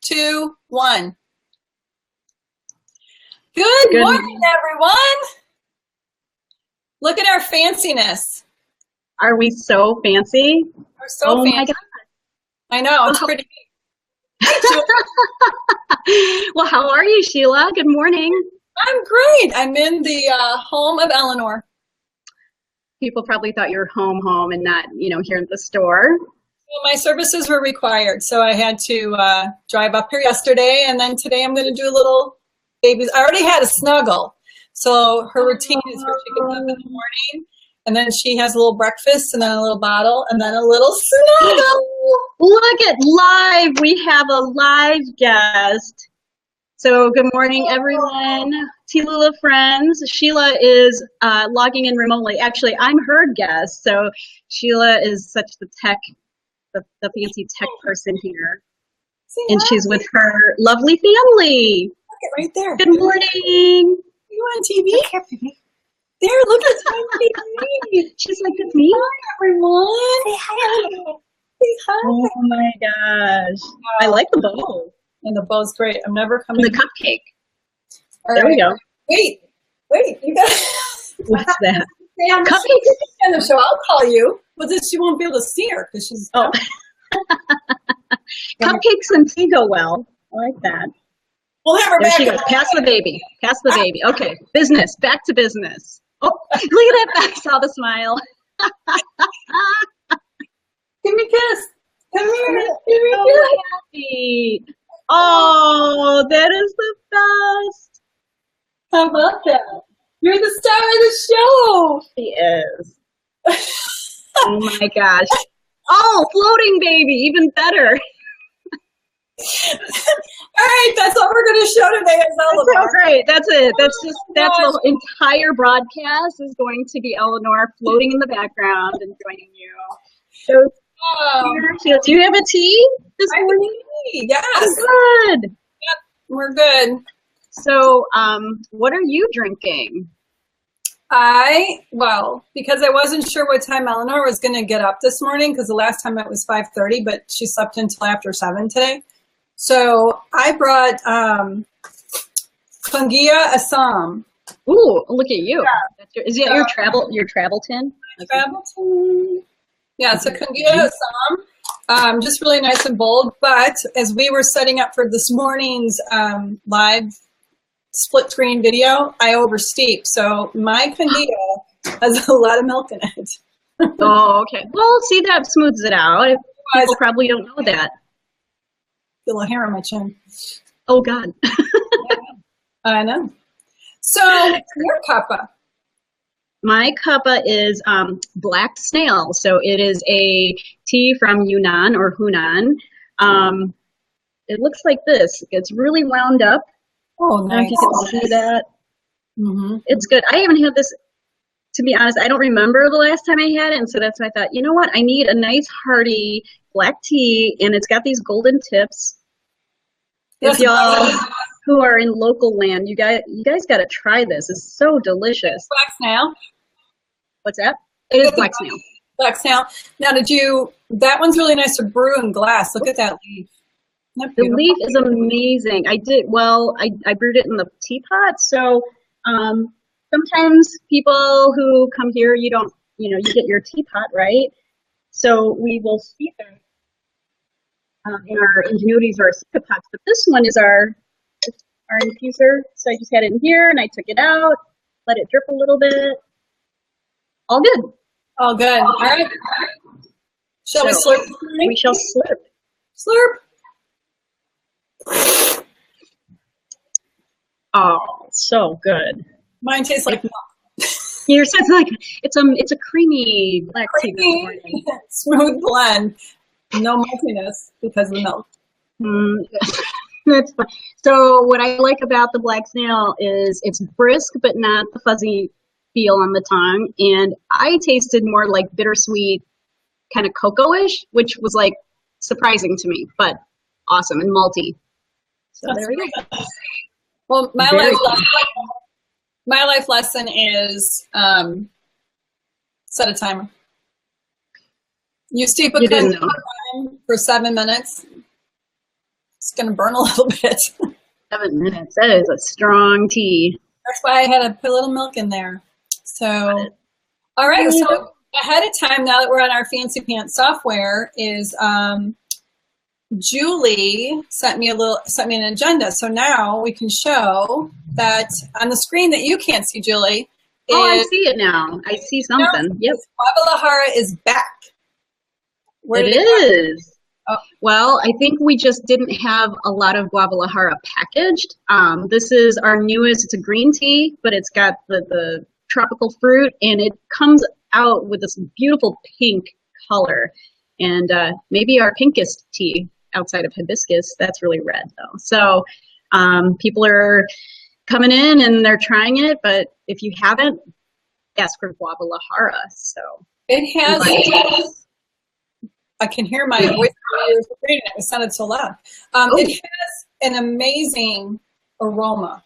2, 1. Good morning, everyone. Look at our fanciness. Are we so fancy? We're so fancy. My God. I know, it's pretty neat. Well, how are you, Sheila? Good morning. I'm great. I'm in the home of Eleanor. People probably thought you were home and not, here at the store. Well, my services were required, so I had to drive up here yesterday, and then today I'm going to do a little babies. I already had a snuggle, so her routine is where she gets up in the morning, and then she has a little breakfast, and then a little bottle, and then a little snuggle. Look at live. We have a live guest. So good morning, everyone. TeaLula friends. Sheila is logging in remotely. Actually, I'm her guest. So Sheila is such the fancy tech person here. And she's with her lovely family. Look at right there. Good morning. You on TV? There, look at TV. She's like, it's me. Hi, everyone. Say hi. Say hi. Oh my gosh. I like the bow. And the bow's great. I'm never coming. The cupcake. All there right. we go. Wait. You got. What's that? Cupcake on the show. I'll call you. But then she won't be able to see her because she's. Oh. Cupcakes and tea go well. I like that. We'll have her there back. She goes. Pass the baby. Pass the baby. Okay. Business. Back to business. Oh, look at that. I saw the smile. Give me a kiss. Come here. Give me a so kiss. Happy. Oh, that is the best. How about that? You're the star of the show. She is. Oh my gosh. Oh, floating baby, even better. All right, that's what we're going to show today. That's so great. That's it. That's the entire broadcast is going to be Eleanor floating in the background and joining you. So, do you have a tea this morning? Yes. Good. Yep, we're good. So, what are you drinking? Because I wasn't sure what time Eleanor was going to get up this morning because the last time it was 5:30, but she slept until after 7 today. So I brought Kungia Assam. Ooh, look at you. Yeah. Is that your travel tin? Travel tin. Yeah, it's a Kungia Assam. Just really nice and bold. But as we were setting up for this morning's live split screen video, I oversteeped. So my Kungia has a lot of milk in it. Oh, okay. Well, see, that smooths it out. People probably don't know that. Feel a hair on my chin. Oh, God. I know. So your cuppa. My cuppa is black snail. So it is a tea from Yunnan or Hunan. It looks like this. It's really wound up. Oh, nice. I don't know if you can see that. Mm-hmm. It's good. I haven't had this, to be honest, I don't remember the last time I had it. And so that's why I thought, you know what? I need a nice hearty black tea. And it's got these golden tips. If y'all who are in local land, you guys got to try this. It's so delicious. Black snail. What's that? It is black snail. Black snail. Now, that one's really nice to brew in glass. Look at that leaf. The leaf is amazing. I brewed it in the teapot. So sometimes people who come here, you get your teapot, right? So we will steep it in our ingenuities or our secret pots. But this one is our infuser. So I just had it in here and I took it out, let it drip a little bit. All good. All good. All right. Shall we slurp? We shall slurp. Slurp. Oh, so good. Mine tastes like milk. Yours sounds like it's a creamy black tea this morning. Smooth blend. No maltiness because of the milk. That's fun. So what I like about the black snail is it's brisk but not the fuzzy feel on the tongue. And I tasted more like bittersweet, kind of cocoa-ish, which was like surprising to me, but awesome and malty. So there we go. Well, my life lesson is set a timer. You steep a for 7 minutes. It's going to burn a little bit. 7 minutes. That is a strong tea. That's why I had to put a little milk in there. So, all right. So ahead of time, now that we're on our Fancy Pants software, is Julie sent me an agenda. So now we can show that on the screen that you can't see, Julie. Oh, I see it now. I see something. Yep. Guavalajara is back. It is. Oh. Well, I think we just didn't have a lot of Guavalajara packaged. This is our newest. It's a green tea, but it's got the tropical fruit, and it comes out with this beautiful pink color. And maybe our pinkest tea outside of hibiscus. That's really red, though. So people are coming in and they're trying it, but if you haven't, ask for Guavalajara. So it has. I can hear my voice. It sounded so loud. It has an amazing aroma.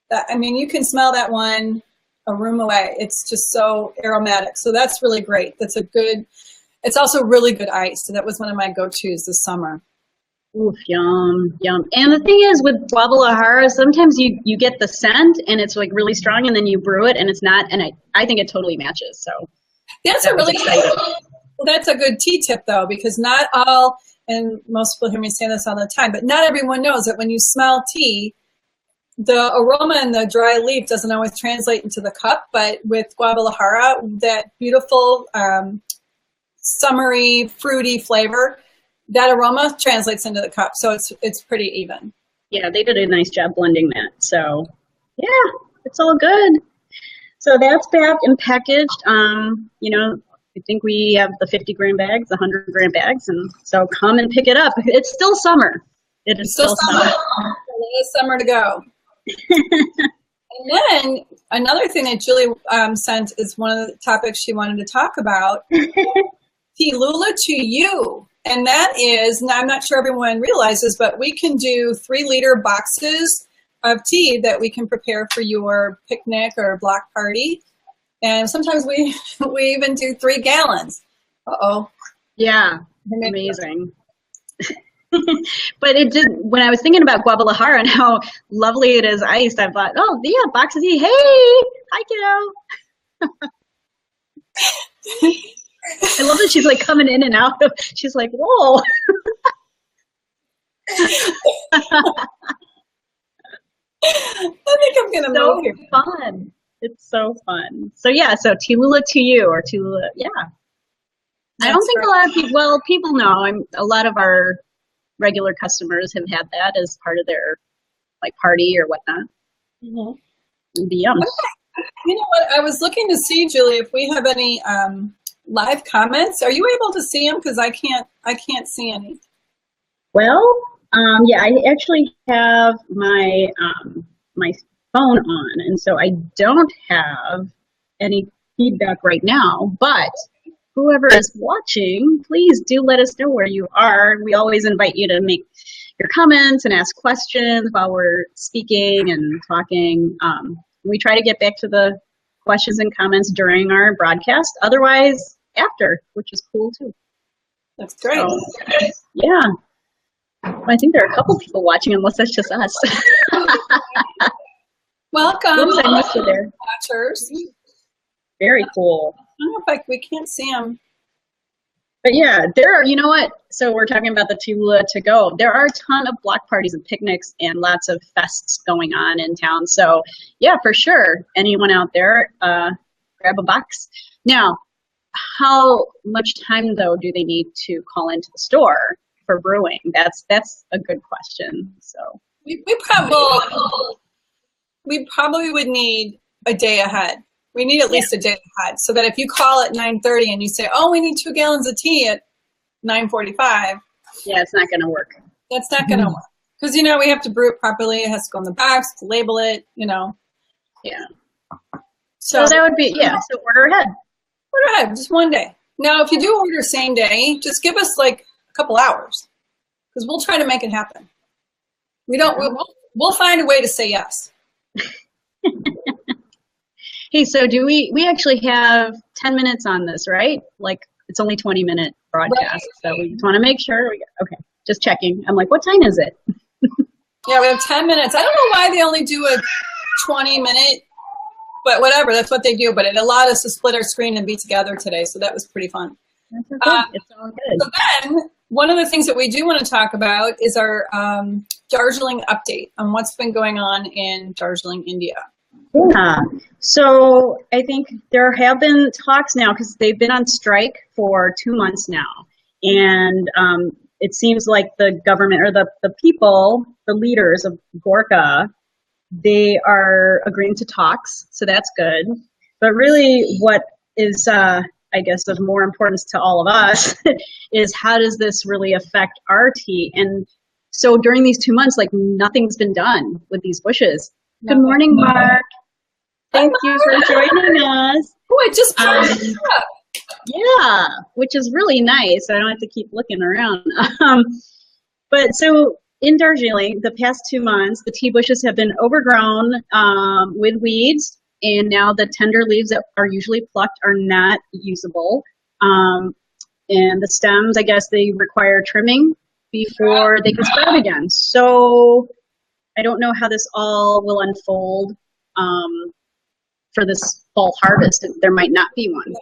You can smell that one a room away. It's just so aromatic. So that's really great. It's also really good ice. So that was one of my go-tos this summer. Oof, yum, yum. And the thing is with Guavalajara, sometimes you get the scent and it's like really strong, and then you brew it and it's not, and I think it totally matches. So that's well, that's a good tea tip though, because not all, and most people hear me say this all the time, but not everyone knows that when you smell tea, the aroma in the dry leaf doesn't always translate into the cup, but with Guavalajara, that beautiful summery, fruity flavor, that aroma translates into the cup. So it's pretty even. Yeah, they did a nice job blending that. So yeah, it's all good. So that's back and packaged. I think we have the 50-gram bags, the 100-gram bags, and so come and pick it up. It's still summer. It is still summer. It is summer to go. And then another thing that Julie sent is one of the topics she wanted to talk about. Tea-Lula to you. And that is, now I'm not sure everyone realizes, but we can do 3-liter boxes of tea that we can prepare for your picnic or block party. And sometimes we even do 3 gallons. Uh-oh. Yeah, amazing. But it did, when I was thinking about Guavalajara and how lovely it is iced, I thought, oh, yeah, box of tea. Hey, hi, kiddo. I love that she's like coming in and out of, she's like, whoa. I think I'm going to move here. Fun. It's so fun. So yeah, so TeaLula to you, or TeaLula, yeah. I don't think a lot of people, people know. A lot of our regular customers have had that as part of their like party or whatnot. Mm-hmm. It'd be yum. You know what? I was looking to see, Julie, if we have any live comments. Are you able to see them? Because I can't see any. Well, yeah, I actually have my my phone on, and so I don't have any feedback right now, but whoever is watching, please do let us know where you are. We always invite you to make your comments and ask questions while we're speaking and talking. We try to get back to the questions and comments during our broadcast, otherwise after, which is cool too. That's great. So, yeah. I think there are a couple people watching, unless that's just us. Welcome, Oops, I missed you there. watchers. Very cool. I don't know if we can't see them. But yeah, there are, you know what? So we're talking about the Tea-Lula to go. There are a ton of block parties and picnics and lots of fests going on in town. So yeah, for sure. Anyone out there, grab a box. Now, how much time though do they need to call into the store for brewing? That's a good question. So we probably would need a day ahead. We need at least a day ahead, so that if you call at 9:30 and you say, "Oh, we need 2 gallons of tea at 9:45," yeah, it's not going to work. That's not going to work, because we have to brew it properly. It has to go in the box, to label it. Yeah. So that would be So order ahead. Order ahead, just one day. Now, if you do order same day, just give us like a couple hours, because we'll try to make it happen. We'll find a way to say yes. Hey, so do we actually have 10 minutes on this, right? Like it's only 20-minute broadcast, so we just want to make sure. Okay, just checking. I'm like, what time is it? Yeah, we have 10 minutes. I don't know why they only do a 20-minute, but whatever, that's what they do. But it allowed us to split our screen and be together today, so that was pretty fun. That's okay. It's all good. So then, one of the things that we do want to talk about is our Darjeeling update on what's been going on in Darjeeling, India. Yeah. So I think there have been talks now because they've been on strike for 2 months now. And it seems like the government or the people, the leaders of Gorkha, they are agreeing to talks. So that's good. But really what is, I guess, of more importance to all of us is how does this really affect our tea? And so during these 2 months, like nothing's been done with these bushes. Good morning, Mark. Thank you for joining us. Oh, I just pulled it up. Yeah, which is really nice. I don't have to keep looking around. But so in Darjeeling, the past 2 months, the tea bushes have been overgrown with weeds, and now the tender leaves that are usually plucked are not usable. And the stems, I guess, they require trimming before they can sprout again. So I don't know how this all will unfold for this fall harvest. There might not be one.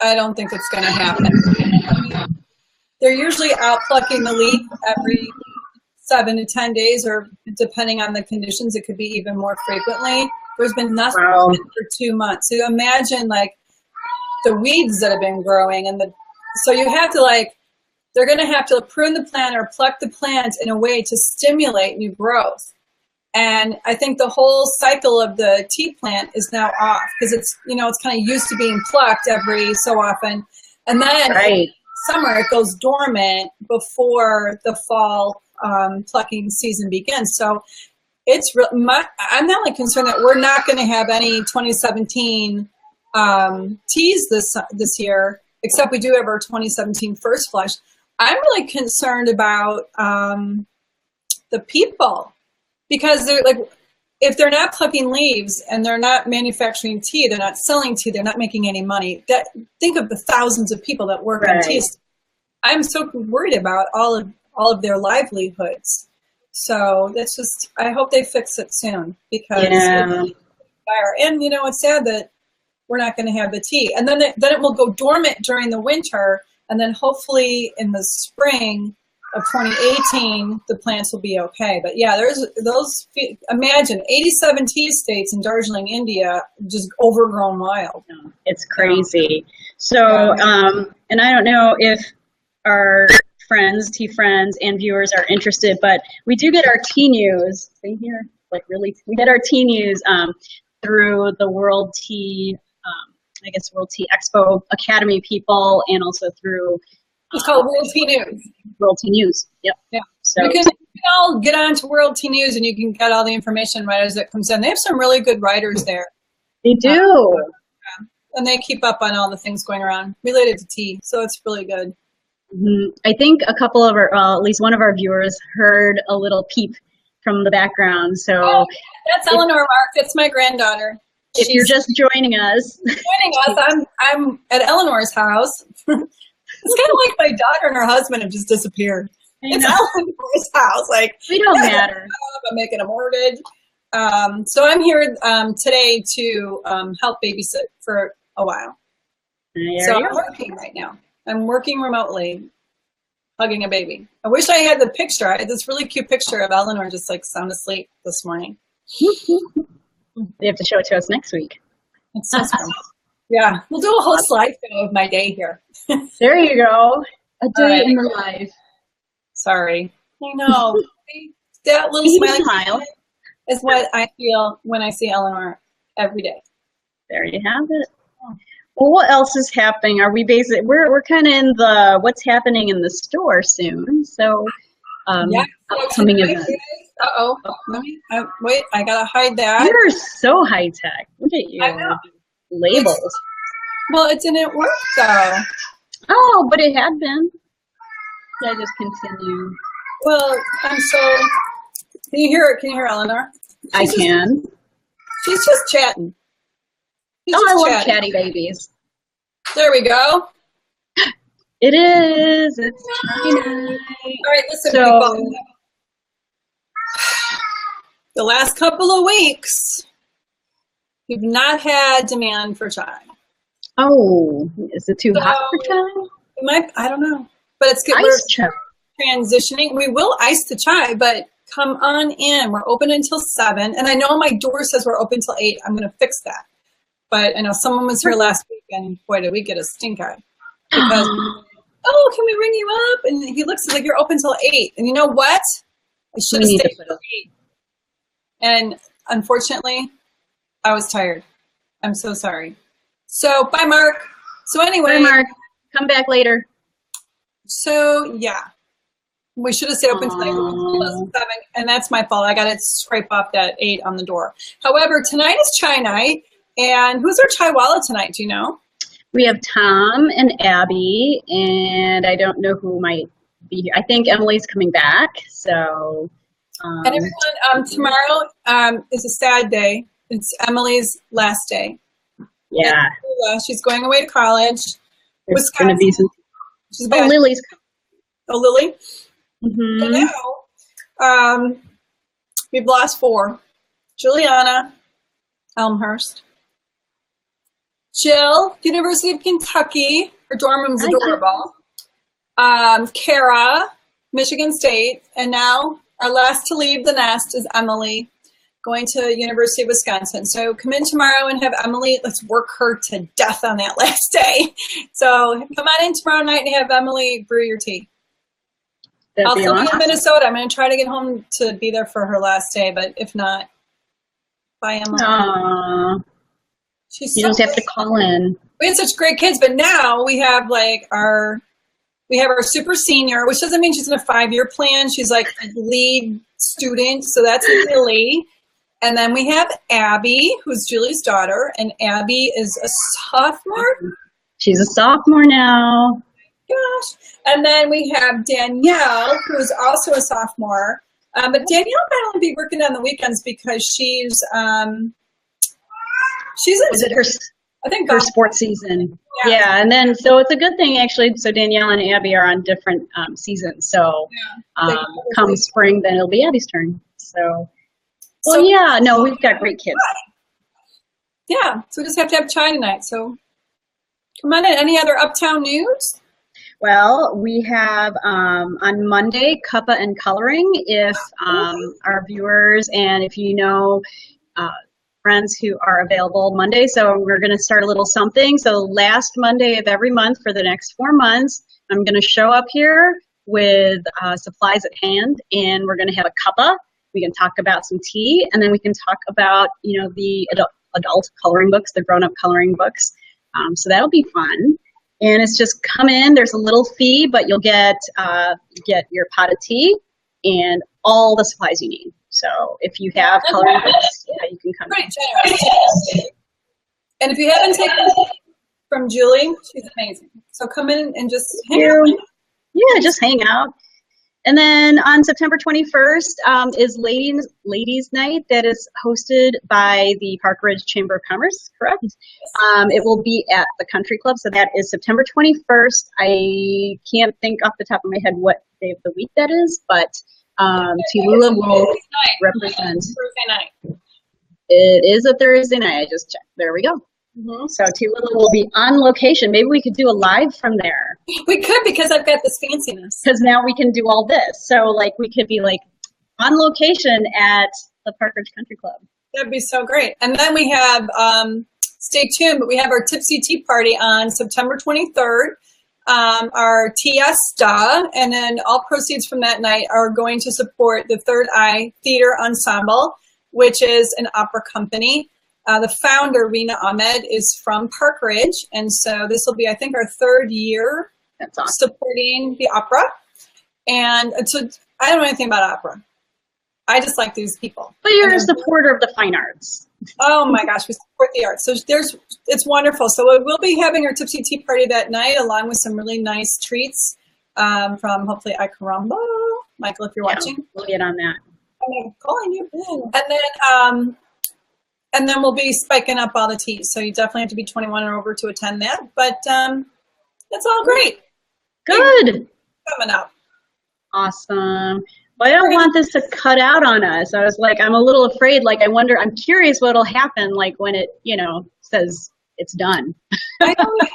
I don't think it's going to happen. They're usually out plucking the leaf every 7 to 10 days, or depending on the conditions, it could be even more frequently. There's been nothing for 2 months. So imagine like the weeds that have been growing, and so you have to they're going to have to prune the plant or pluck the plant in a way to stimulate new growth. And I think the whole cycle of the tea plant is now off because it's kind of used to being plucked every so often. And then in summer, it goes dormant before the fall plucking season begins. So it's I'm not concerned that we're not going to have any 2017 teas this year, except we do have our 2017 first flush. I'm really concerned about the people. Because they're if they're not plucking leaves and they're not manufacturing tea, they're not selling tea, they're not making any money. Think of the thousands of people that work on tea. I'm so worried about all of their livelihoods. So that's just, I hope they fix it soon because and it's sad that we're not going to have the tea. And then it will go dormant during the winter, and then hopefully in the spring of 2018, the plants will be okay. But yeah, there's those, imagine 87 tea estates in Darjeeling, India, just overgrown wild. It's crazy. So, and I don't know if our tea friends and viewers are interested, but we do get our tea news. See here, we get our tea news through the World Tea, World Tea Expo Academy people, and also through it's called World Tea News. World Tea News. Yep. Yeah. So you can all get on to World Tea News, and you can get all the information right as it comes in. They have some really good writers there. They do. And they keep up on all the things going around related to tea, so it's really good. Mm-hmm. I think a couple of at least one of our viewers heard a little peep from the background. So that's Eleanor Mark. That's my granddaughter. If you're just joining us, I'm at Eleanor's house. It's kind of like my daughter and her husband have just disappeared. It's Eleanor's house. We don't matter. I'm making a mortgage. So I'm here today to help babysit for a while. I'm working right now. I'm working remotely, hugging a baby. I wish I had the picture. I had this really cute picture of Eleanor just sound asleep this morning. You have to show it to us next week. It's so fun. Yeah, we'll do a whole slideshow of my day here. There you go. A day in the life. Sorry. I know. That little smile is what I feel when I see Eleanor every day. There you have it. Well, what else is happening? Are we we're kind of in the what's happening in the store soon. So upcoming events. Uh-oh. Wait, I gotta hide that. You're so high tech. Look at you. I know. Labels. Well, it didn't work though. Oh, but it had been. Should I just continue? Well, I'm so. Can you hear it? Can you hear Eleanor? I can. She's just chatting. I love chatty babies. There we go. It is. It's China. All right, listen, So, people. The last couple of weeks, we've not had demand for chai. oh, is it too hot for chai? I don't know, but it's good. Ice chai. Transitioning. We will ice the chai, but come on in. We're open until 7, and I know my door says we're open till 8. I'm going to fix that. But I know someone was here last week, and boy, did we get a stink eye because oh, can we ring you up? And he looks like you're open till 8. And you know what? I should have stayed till 8. And unfortunately, I was tired. I'm so sorry. So bye, Mark. So anyway, Bye, Mark. Come back later. So yeah, we should have stayed open till 7, and that's my fault. I got to scrape off that 8 on the door. However, tonight is chai night, and who's our chaiwala tonight? Do you know? We have Tom and Abby, and I don't know who might be here. I think Emily's coming back. So, and everyone, tomorrow is a sad day. It's Emily's last day. Yeah, she's going away to college. There's going to be some. She's back. Lily's coming. Oh, Lily. Mm-hmm. And now, we've lost 4. Juliana, Elmhurst. Jill, University of Kentucky. Her dorm room's adorable. Kara, Michigan State. And now our last to leave the nest is Emily, going to University of Wisconsin. So come in tomorrow and have Emily. Let's work her to death on that last day. So come on in tomorrow night and have Emily brew your tea. I'll still be in Minnesota. I'm going to try to get home to be there for her last day, but if not, bye, Emily. Aww. You just have to call in. We had such great kids, but now we have like our super senior, which doesn't mean she's in a 5-year plan. She's like a lead student, so that's Lily. And then we have Abby, who's Julie's daughter, and Abby is a sophomore. She's a sophomore now. Gosh. And then we have Danielle, who is also a sophomore. But Danielle might only be working on the weekends because she's in I think her sports season. Yeah, and then so it's a good thing actually. So Danielle and Abby are on different seasons. So come spring, then it'll be Abby's turn. So, we've got great kids. Yeah, so we just have to have chai tonight. So come on in. Any other uptown news? Well, we have on Monday Cuppa and coloring. If our viewers and if you know friends who are available Monday, so we're going to start a little something. So last Monday of every month for the next 4 months, I'm going to show up here with supplies at hand, and we're going to have a cuppa. We can talk about some tea, and then we can talk about the adult coloring books, the grown-up coloring books. So that'll be fun. And it's just come in. There's a little fee, but you'll get your pot of tea and all the supplies you need. So if you have coloring books, you can come in. And if you haven't taken from Julie, she's amazing. So come in and just hang out. Yeah, just hang out. And then on September 21st is Ladies Night that is hosted by the Park Ridge Chamber of Commerce, correct? It will be at the Country Club, so that is September 21st. I can't think off the top of my head what day of the week that is, but TeaLula will represent. Thursday night. It is a Thursday night. I just checked. There we go. Mm-hmm. So TeaLula will be on location. Maybe we could do a live from there. We could, because I've got this fanciness. Because now we can do all this. So like we could be like on location at the Park Ridge Country Club. That'd be so great. And then we have, stay tuned, but we have our Tipsy Tea Party on September 23rd. Our Tiesta, and then all proceeds from that night are going to support the Third Eye Theater Ensemble, which is an opera company. The founder, Rina Ahmed, is from Park Ridge, and so this will be, I think, our 3rd year supporting the opera. And so I don't know anything about opera. I just like these people. But you're a supporter of the fine arts. Oh my gosh, we support the arts. So it's wonderful. So we'll be having our Tipsy Tea Party that night, along with some really nice treats from hopefully I Caramba. Michael, if you're watching. We'll get on that. I'm calling you. And then we'll be spiking up all the teas. So you definitely have to be 21 or over to attend that. But that's all great. Good. coming up. Awesome. Well, I don't want this to cut out on us. I was like, I'm a little afraid. Like, I'm curious what'll happen, like, when it, says it's done. I don't know.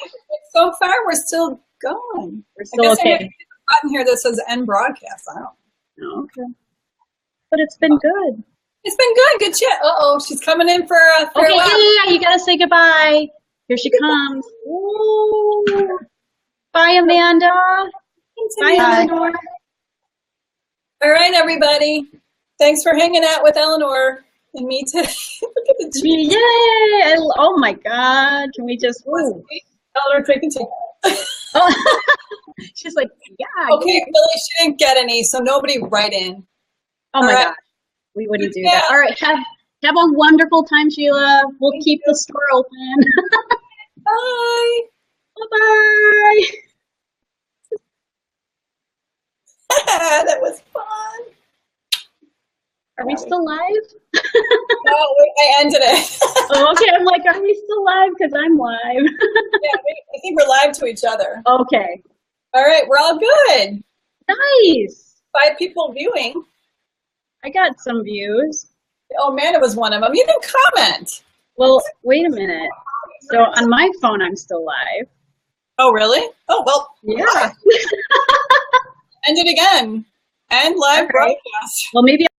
So far, we're still going. We're still okay. I have a button here that says end broadcast. I don't know. Okay. But it's been good. It's been good. Good chat. Uh-oh, she's coming in for a farewell. Okay, yeah. You got to say goodbye. Here she comes. Ooh. Bye, Amanda. Bye, Eleanor. All right, everybody. Thanks for hanging out with Eleanor and me today. Look at the tree. Yay! Oh my God! Can we just? Eleanor, take a take. Oh, she's like, yeah. Okay, Billy, she didn't get any, so nobody write in. Oh my God, we wouldn't do that. All right, have a wonderful time, Sheila. We'll keep the store open. Bye. Bye. That was fun. Are we still live? No, I ended it. Oh, okay, I'm like, are we still live? Because I'm live. Yeah, I think we're live to each other. Okay. All right, we're all good. Nice. 5 people viewing. I got some views. Oh, Amanda was one of them. You didn't comment. Well, wait a minute. So on my phone, I'm still live. Oh, really? Oh, well. Yeah. End it again. End live broadcast. Well, maybe